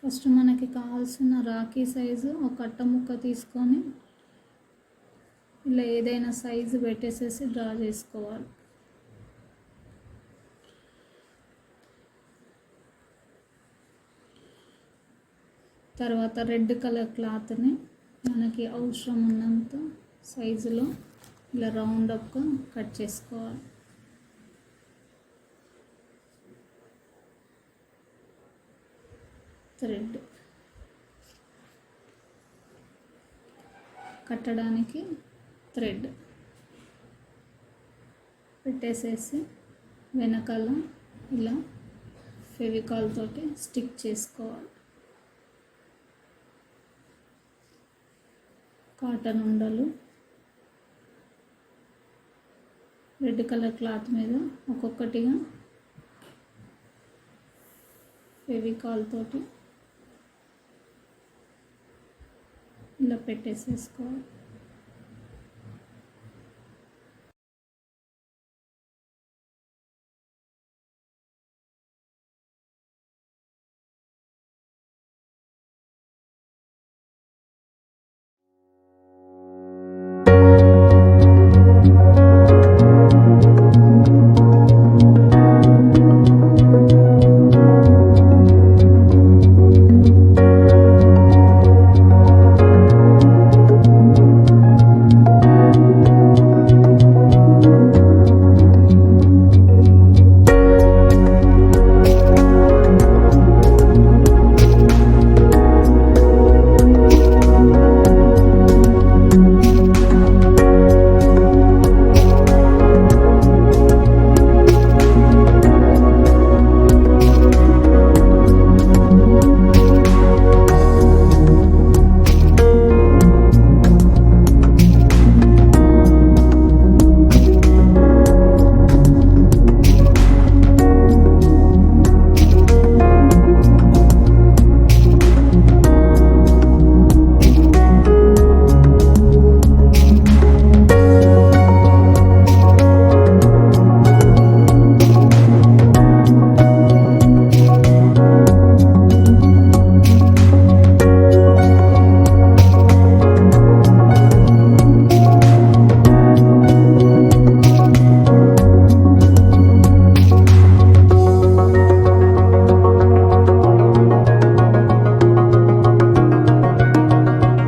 First మనకి కావాల్సిన Rakhi size ఒక అట్ట ముక్క తీసుకొని ఇలా ఏదైనా సైజు పెట్టేసేసి డ్రా చేసుకోవాలి. తర్వాత రెడ్ కలర్ క్లాత్ని మనకి అవసరం ఉన్నంత సైజులో ఇలా రౌండ్ అప్గా కట్ చేసుకోవాలి. థ్రెడ్ కట్టడానికి థ్రెడ్ పెట్టేసేసి వెనకాల ఇలా ఫెవికాల్ తోటి స్టిక్ చేసుకోవాలి. కాటన్ ఉండలు రెడ్ కలర్ క్లాత్ మీద ఒక్కొక్కటిగా ఫెవికాల్ తోటి ఇలా పెట్టేసేసుకోవాలి.